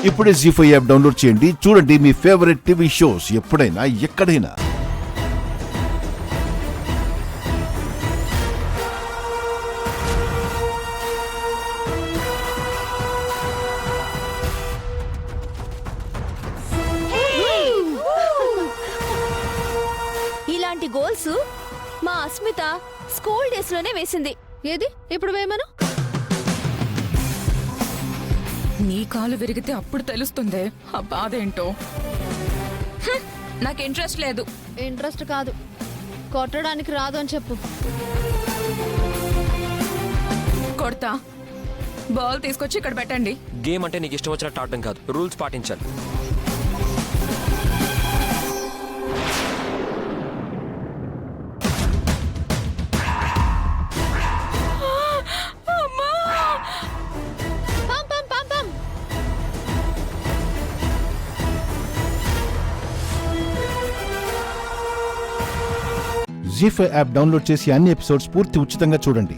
ఇప్పుడే జీ5 app download చేయండి. చూడండి మీ ఫేవరెట్ టీవీ షోస్ ఎప్పుడైనా ఎక్కడైనా. ఇలాంటి గోల్స్ మా అస్మిత స్కూల్ డేస్ లోనే వేసింది. ఏది ఇప్పుడు వేయమను. నీ కాలు విరిగితే అప్పుడు తెలుస్తుంది ఆ బాధ ఏంటో. నాకు ఇంట్రెస్ట్ లేదు. ఇంట్రెస్ట్ కాదు, కొట్టడానికి రాదు అని చెప్పు. కొడతా. బాల్ తీసుకొచ్చి ఇక్కడ పెట్టండి. గేమ్ అంటే నీకు ఇష్టం వచ్చినట్టు ఆడటం కాదు, రూల్స్ పాటించాలి. జీ5 యాప్ డౌన్లోడ్ చేసి అన్ని ఎపిసోడ్స్ పూర్తి ఉచితంగా చూడండి.